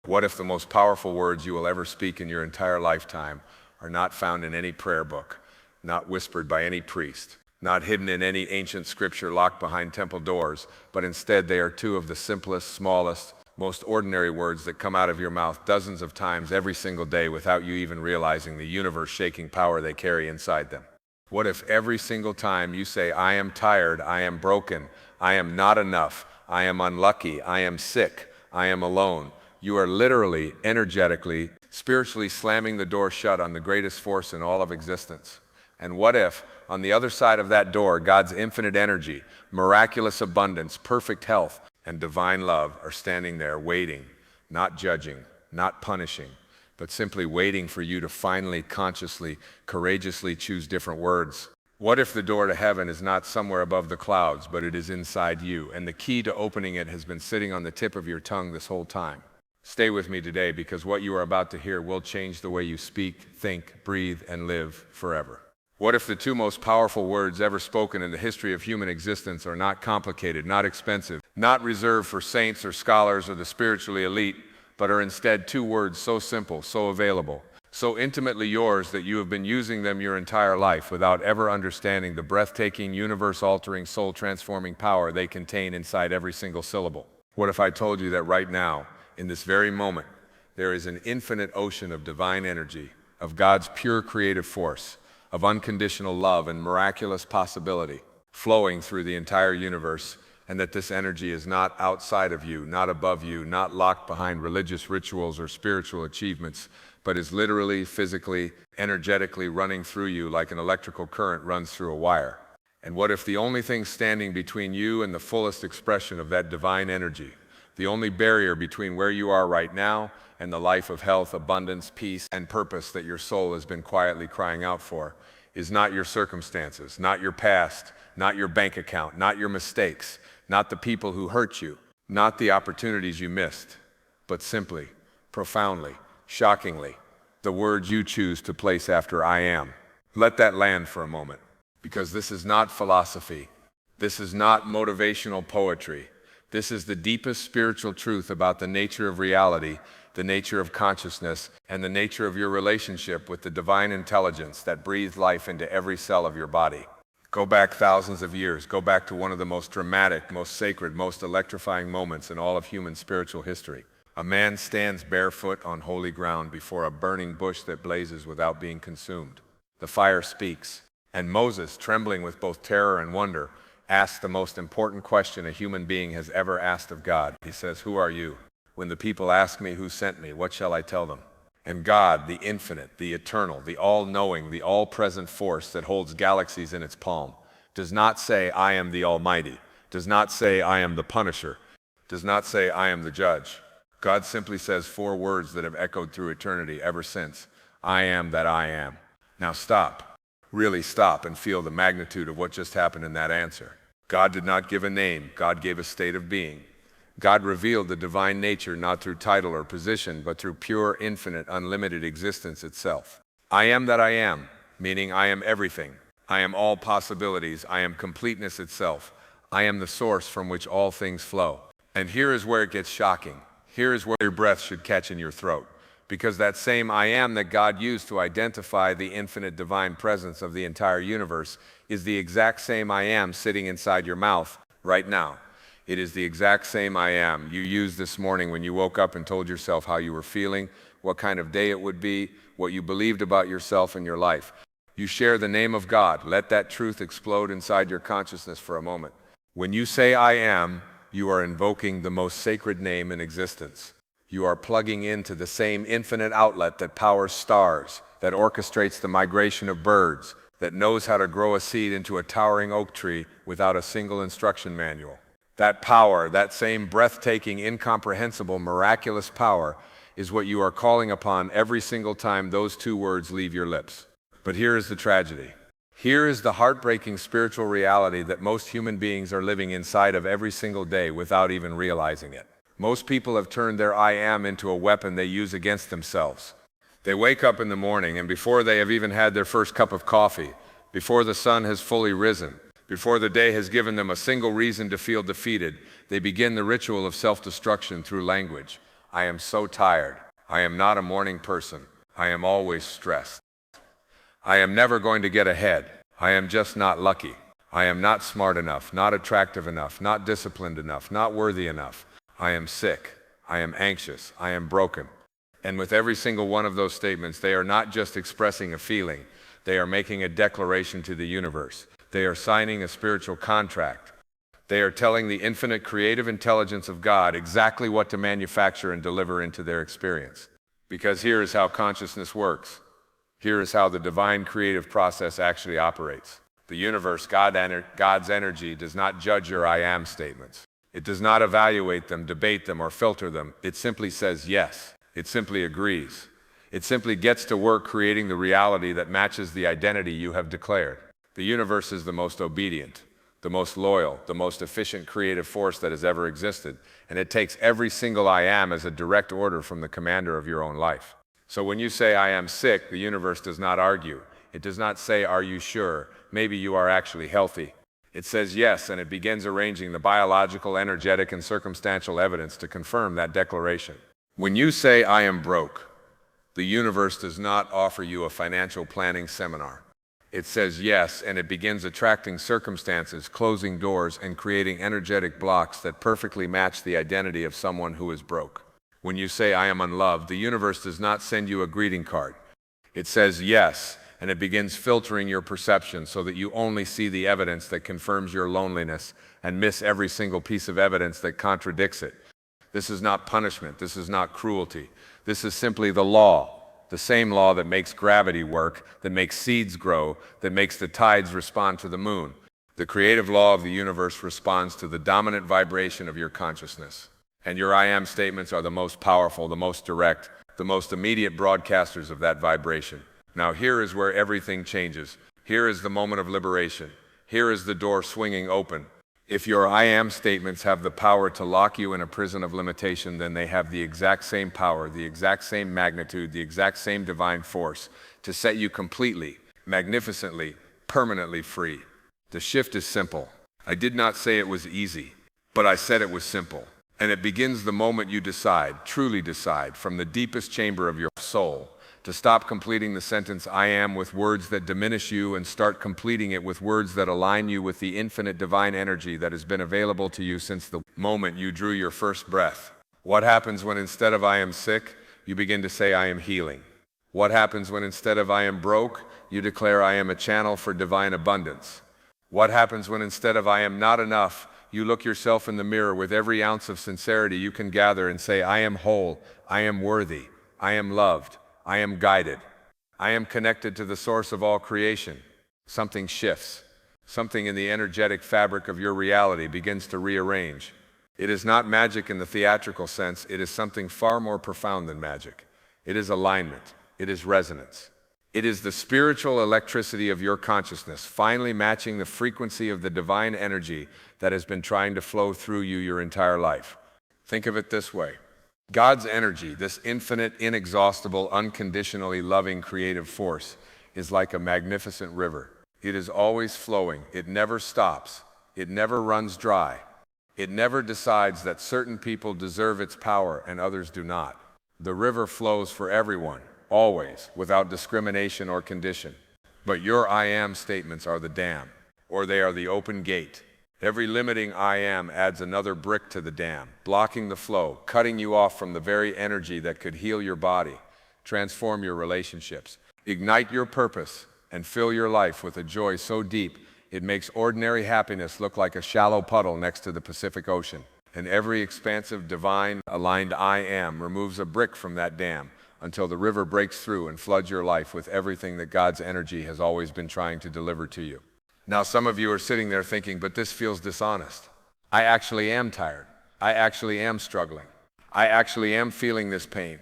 What if the most powerful words you will ever speak in your entire lifetime are not found in any prayer book, not whispered by any priest, not hidden in any ancient scripture locked behind temple doors, but instead they are two of the simplest, smallest, most ordinary words that come out of your mouth dozens of times every single day without you even realizing the universe-shaking power they carry inside them? What if every single time you say, "I am tired, I am broken, I am not enough, I am unlucky, I am sick, I am alone," you are literally, energetically, spiritually slamming the door shut on the greatest force in all of existence? And what if, on the other side of that door, God's infinite energy, miraculous abundance, perfect health, and divine love are standing there waiting, not judging, not punishing, but simply waiting for you to finally, consciously, courageously choose different words? What if the door to heaven is not somewhere above the clouds, but it is inside you, and the key to opening it has been sitting on the tip of your tongue this whole time? Stay with me today, because what you are about to hear will change the way you speak, think, breathe, and live forever. What if the two most powerful words ever spoken in the history of human existence are not complicated, not expensive, not reserved for saints or scholars or the spiritually elite, but are instead two words so simple, so available, so intimately yours that you have been using them your entire life without ever understanding the breathtaking, universe-altering, soul-transforming power they contain inside every single syllable? What if I told you that right now, in this very moment, there is an infinite ocean of divine energy, of God's pure creative force, of unconditional love and miraculous possibility flowing through the entire universe, and that this energy is not outside of you, not above you, not locked behind religious rituals or spiritual achievements, but is literally, physically, energetically running through you like an electrical current runs through a wire? And what if the only thing standing between you and the fullest expression of that divine energy, the only barrier between where you are right now and the life of health, abundance, peace, and purpose that your soul has been quietly crying out for, is not your circumstances, not your past, not your bank account, not your mistakes, not the people who hurt you, not the opportunities you missed, but simply, profoundly, shockingly, the words you choose to place after "I am"? Let that land for a moment, because this is not philosophy. This is not motivational poetry. This is the deepest spiritual truth about the nature of reality, the nature of consciousness, and the nature of your relationship with the divine intelligence that breathed life into every cell of your body. Go back thousands of years. Go back to one of the most dramatic, most sacred, most electrifying moments in all of human spiritual history. A man stands barefoot on holy ground before a burning bush that blazes without being consumed. The fire speaks, and Moses, trembling with both terror and wonder, asks the most important question a human being has ever asked of God. He says, "Who are you? When the people ask me who sent me, what shall I tell them?" And God, the infinite, the eternal, the all-knowing, the all-present force that holds galaxies in its palm, does not say, "I am the Almighty," does not say, "I am the Punisher," does not say, "I am the Judge." God simply says four words that have echoed through eternity ever since: "I am that I am." Now stop. Really stop and feel the magnitude of what just happened in that answer. God did not give a name. God gave a state of being. God revealed the divine nature not through title or position, but through pure, infinite, unlimited existence itself. I am that I am, meaning I am everything. I am all possibilities. I am completeness itself. I am the source from which all things flow. And here is where it gets shocking. Here is where your breath should catch in your throat. Because that same I am that God used to identify the infinite divine presence of the entire universe is the exact same I am sitting inside your mouth right now. It is the exact same I am you used this morning when you woke up and told yourself how you were feeling, what kind of day it would be, what you believed about yourself and your life. You share the name of God. Let that truth explode inside your consciousness for a moment. When you say I am, you are invoking the most sacred name in existence. You are plugging into the same infinite outlet that powers stars, that orchestrates the migration of birds, that knows how to grow a seed into a towering oak tree without a single instruction manual. That power, that same breathtaking, incomprehensible, miraculous power, is what you are calling upon every single time those two words leave your lips. But here is the tragedy. Here is the heartbreaking spiritual reality that most human beings are living inside of every single day without even realizing it. Most people have turned their I am into a weapon they use against themselves. They wake up in the morning, and before they have even had their first cup of coffee, before the sun has fully risen, before the day has given them a single reason to feel defeated, they begin the ritual of self-destruction through language. I am so tired. I am not a morning person. I am always stressed. I am never going to get ahead. I am just not lucky. I am not smart enough, not attractive enough, not disciplined enough, not worthy enough. I am sick. I am anxious. I am broken. And with every single one of those statements, they are not just expressing a feeling. They are making a declaration to the universe. They are signing a spiritual contract. They are telling the infinite creative intelligence of God exactly what to manufacture and deliver into their experience. Because here is how consciousness works. Here is how the divine creative process actually operates. The universe, God's energy, does not judge your I am statements. It does not evaluate them, debate them, or filter them. It simply says yes. It simply agrees. It simply gets to work creating the reality that matches the identity you have declared. The universe is the most obedient, the most loyal, the most efficient creative force that has ever existed, and it takes every single I am as a direct order from the commander of your own life. So when you say I am sick, the universe does not argue. It does not say, are you sure? Maybe you are actually healthy. It says yes, and it begins arranging the biological, energetic, and circumstantial evidence to confirm that declaration. When you say I am broke, the universe does not offer you a financial planning seminar. It says yes, and it begins attracting circumstances, closing doors, and creating energetic blocks that perfectly match the identity of someone who is broke. When you say I am unloved, the universe does not send you a greeting card. It says yes, and it begins filtering your perception so that you only see the evidence that confirms your loneliness and miss every single piece of evidence that contradicts it. This is not punishment. This is not cruelty. This is simply the law, the same law that makes gravity work, that makes seeds grow, that makes the tides respond to the moon. The creative law of the universe responds to the dominant vibration of your consciousness. And your I am statements are the most powerful, the most direct, the most immediate broadcasters of that vibration. Now here is where everything changes. Here is the moment of liberation. Here is the door swinging open. If your I am statements have the power to lock you in a prison of limitation, then they have the exact same power, the exact same magnitude, the exact same divine force to set you completely, magnificently, permanently free. The shift is simple. I did not say it was easy, but I said it was simple. And it begins the moment you decide, truly decide, from the deepest chamber of your soul, to stop completing the sentence I am with words that diminish you and start completing it with words that align you with the infinite divine energy that has been available to you since the moment you drew your first breath. What happens when instead of I am sick, you begin to say I am healing? What happens when instead of I am broke, you declare I am a channel for divine abundance? What happens when instead of I am not enough, you look yourself in the mirror with every ounce of sincerity you can gather and say, I am whole, I am worthy, I am loved, I am guided, I am connected to the source of all creation. Something shifts. Something in the energetic fabric of your reality begins to rearrange. It is not magic in the theatrical sense, it is something far more profound than magic. It is alignment, it is resonance. It is the spiritual electricity of your consciousness finally matching the frequency of the divine energy that has been trying to flow through you your entire life. Think of it this way. God's energy, this infinite, inexhaustible, unconditionally loving creative force, is like a magnificent river. It is always flowing. It never stops. It never runs dry. It never decides that certain people deserve its power and others do not. The river flows for everyone, always, without discrimination or condition. But your I am statements are the dam, or they are the open gate. Every limiting I am adds another brick to the dam, blocking the flow, cutting you off from the very energy that could heal your body, transform your relationships, ignite your purpose, and fill your life with a joy so deep it makes ordinary happiness look like a shallow puddle next to the Pacific Ocean. And every expansive, divine, aligned I am removes a brick from that dam until the river breaks through and floods your life with everything that God's energy has always been trying to deliver to you. Now, some of you are sitting there thinking, but this feels dishonest. I actually am tired. I actually am struggling. I actually am feeling this pain.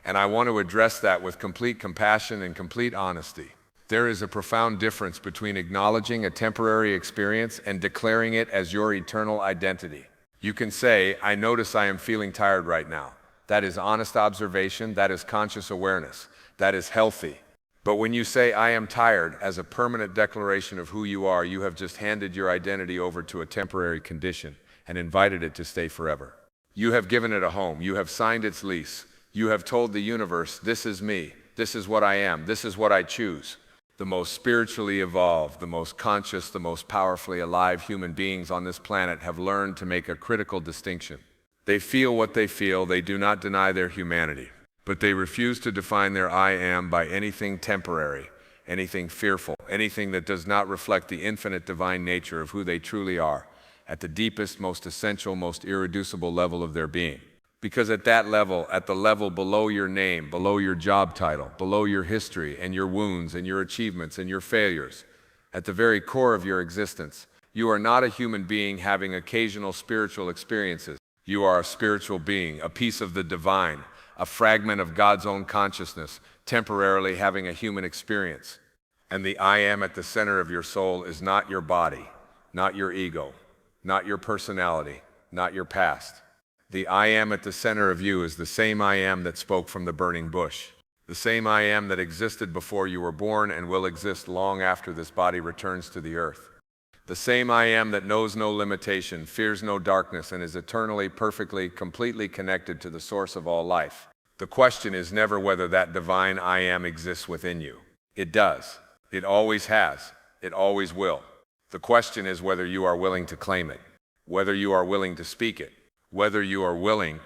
And I want to address that with complete compassion and complete honesty. There is a profound difference between acknowledging a temporary experience and declaring it as your eternal identity. You can say, I notice I am feeling tired right now. That is honest observation. That is conscious awareness. That is healthy. But when you say, I am tired, as a permanent declaration of who you are, you have just handed your identity over to a temporary condition and invited it to stay forever. You have given it a home. You have signed its lease. You have told the universe, this is me. This is what I am. This is what I choose. The most spiritually evolved, the most conscious, the most powerfully alive human beings on this planet have learned to make a critical distinction. They feel what they feel. They do not deny their humanity, but they refuse to define their I am by anything temporary, anything fearful, anything that does not reflect the infinite divine nature of who they truly are, at the deepest, most essential, most irreducible level of their being. Because at that level, at the level below your name, below your job title, below your history and your wounds and your achievements and your failures, at the very core of your existence, you are not a human being having occasional spiritual experiences. You are a spiritual being, a piece of the divine, a fragment of God's own consciousness, temporarily having a human experience. And the I am at the center of your soul is not your body, not your ego, not your personality, not your past. The I am at the center of you is the same I am that spoke from the burning bush. The same I am that existed before you were born and will exist long after this body returns to the earth. The same I am that knows no limitation, fears no darkness, and is eternally, perfectly, completely connected to the source of all life. The question is never whether that divine I am exists within you. It does. It always has. It always will. The question is whether you are willing to claim it, whether you are willing to speak it, whether you are willing,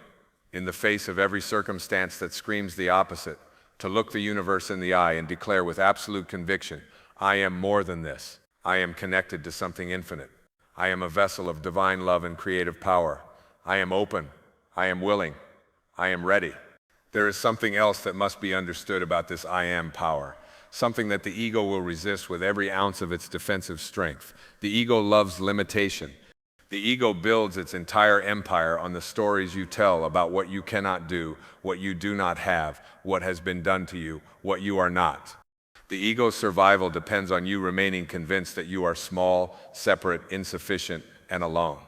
in the face of every circumstance that screams the opposite, to look the universe in the eye and declare with absolute conviction, I am more than this. I am connected to something infinite. I am a vessel of divine love and creative power. I am open. I am willing. I am ready. There is something else that must be understood about this I am power, something that the ego will resist with every ounce of its defensive strength. The ego loves limitation. The ego builds its entire empire on the stories you tell about what you cannot do, what you do not have, what has been done to you, what you are not. The ego's survival depends on you remaining convinced that you are small, separate, insufficient, and alone.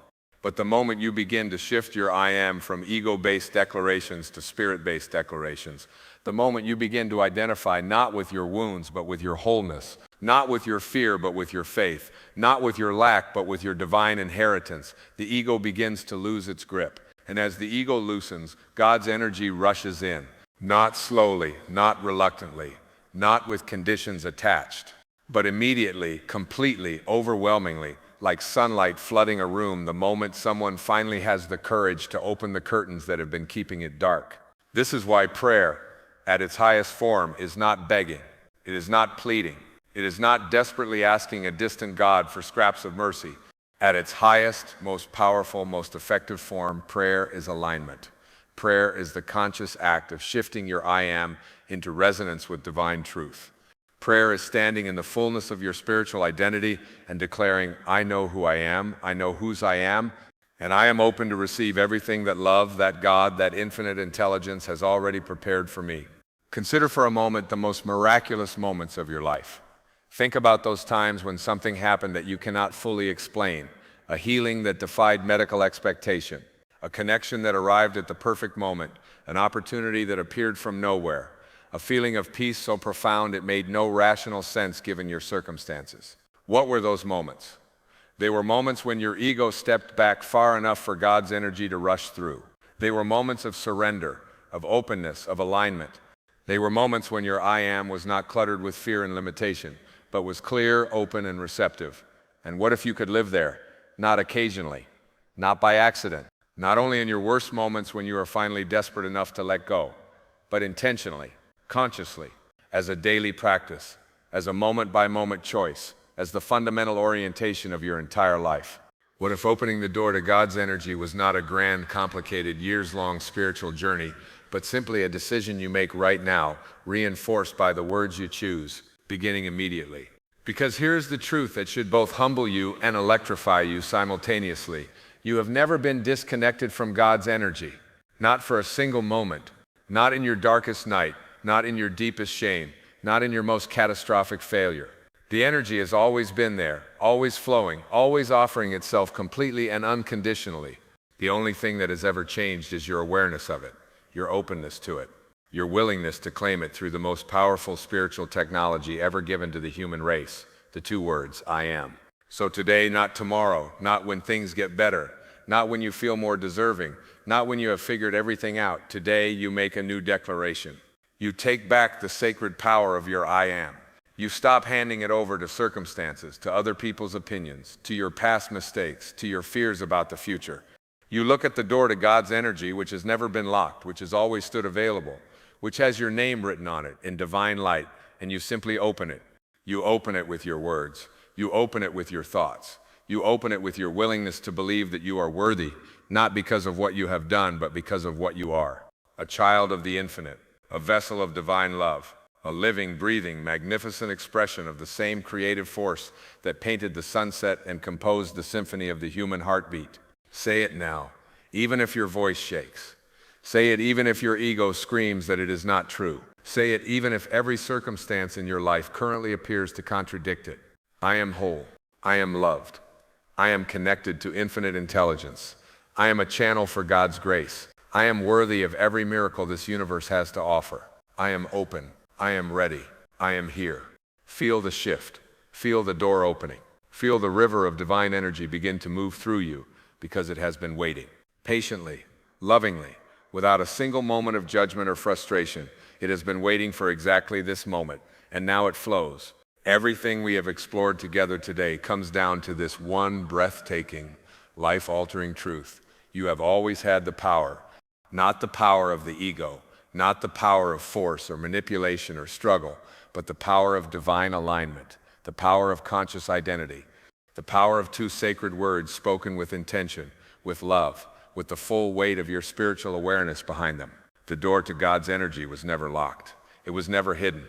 But the moment you begin to shift your I am from ego-based declarations to spirit-based declarations, the moment you begin to identify not with your wounds but with your wholeness, not with your fear but with your faith, not with your lack but with your divine inheritance, the ego begins to lose its grip. And as the ego loosens, God's energy rushes in, not slowly, not reluctantly, not with conditions attached, but immediately, completely, overwhelmingly, like sunlight flooding a room the moment someone finally has the courage to open the curtains that have been keeping it dark. This is why prayer, at its highest form, is not begging. It is not pleading. It is not desperately asking a distant God for scraps of mercy. At its highest, most powerful, most effective form, prayer is alignment. Prayer is the conscious act of shifting your I am into resonance with divine truth. Prayer is standing in the fullness of your spiritual identity and declaring, I know who I am, I know whose I am, and I am open to receive everything that love, that God, that infinite intelligence has already prepared for me. Consider for a moment the most miraculous moments of your life. Think about those times when something happened that you cannot fully explain, a healing that defied medical expectation, a connection that arrived at the perfect moment, an opportunity that appeared from nowhere, a feeling of peace so profound it made no rational sense given your circumstances. What were those moments? They were moments when your ego stepped back far enough for God's energy to rush through. They were moments of surrender, of openness, of alignment. They were moments when your I am was not cluttered with fear and limitation, but was clear, open, and receptive. And what if you could live there? Not occasionally, not by accident, not only in your worst moments when you are finally desperate enough to let go, but intentionally, consciously, as a daily practice, as a moment-by-moment choice, as the fundamental orientation of your entire life. What if opening the door to God's energy was not a grand, complicated, years-long spiritual journey, but simply a decision you make right now, reinforced by the words you choose, beginning immediately? Because here's the truth that should both humble you and electrify you simultaneously. You have never been disconnected from God's energy, not for a single moment, not in your darkest night, not in your deepest shame, not in your most catastrophic failure. The energy has always been there, always flowing, always offering itself completely and unconditionally. The only thing that has ever changed is your awareness of it, your openness to it, your willingness to claim it through the most powerful spiritual technology ever given to the human race, the two words, I am. So today, not tomorrow, not when things get better, not when you feel more deserving, not when you have figured everything out. Today, you make a new declaration. You take back the sacred power of your I am. You stop handing it over to circumstances, to other people's opinions, to your past mistakes, to your fears about the future. You look at the door to God's energy, which has never been locked, which has always stood available, which has your name written on it in divine light, and you simply open it. You open it with your words. You open it with your thoughts. You open it with your willingness to believe that you are worthy, not because of what you have done, but because of what you are. A child of the infinite, a vessel of divine love, a living, breathing, magnificent expression of the same creative force that painted the sunset and composed the symphony of the human heartbeat. Say it now, even if your voice shakes. Say it even if your ego screams that it is not true. Say it even if every circumstance in your life currently appears to contradict it. I am whole. I am loved. I am connected to infinite intelligence. I am a channel for God's grace. I am worthy of every miracle this universe has to offer. I am open. I am ready. I am here. Feel the shift. Feel the door opening. Feel the river of divine energy begin to move through you because it has been waiting. Patiently, lovingly, without a single moment of judgment or frustration, it has been waiting for exactly this moment, and now it flows. Everything we have explored together today comes down to this one breathtaking, life-altering truth. You have always had the power, not the power of the ego, not the power of force or manipulation or struggle, but the power of divine alignment, the power of conscious identity, the power of two sacred words spoken with intention, with love, with the full weight of your spiritual awareness behind them. The door to God's energy was never locked. It was never hidden.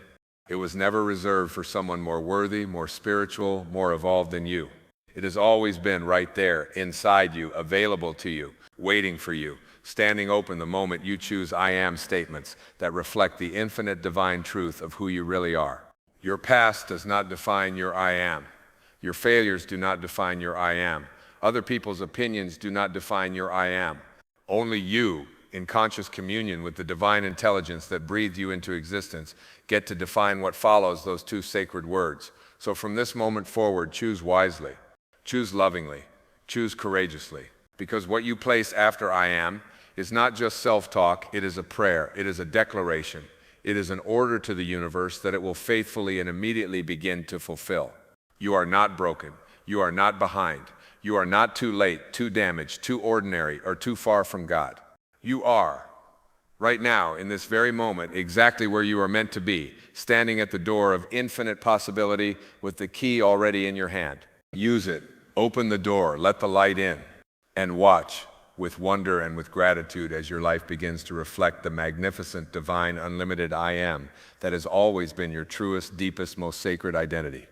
It was never reserved for someone more worthy, more spiritual, more evolved than you. It has always been right there, inside you, available to you, waiting for you, standing open the moment you choose I am statements that reflect the infinite divine truth of who you really are. Your past does not define your I am. Your failures do not define your I am. Other people's opinions do not define your I am. Only you, in conscious communion with the divine intelligence that breathed you into existence, get to define what follows those two sacred words. So from this moment forward, choose wisely, choose lovingly, choose courageously, because what you place after I am is not just self-talk, it is a prayer, it is a declaration, it is an order to the universe that it will faithfully and immediately begin to fulfill. You are not broken, you are not behind, you are not too late, too damaged, too ordinary, or too far from God. You are, right now, in this very moment, exactly where you are meant to be, standing at the door of infinite possibility with the key already in your hand. Use it, open the door, let the light in, and watch with wonder and with gratitude as your life begins to reflect the magnificent, divine, unlimited I am that has always been your truest, deepest, most sacred identity.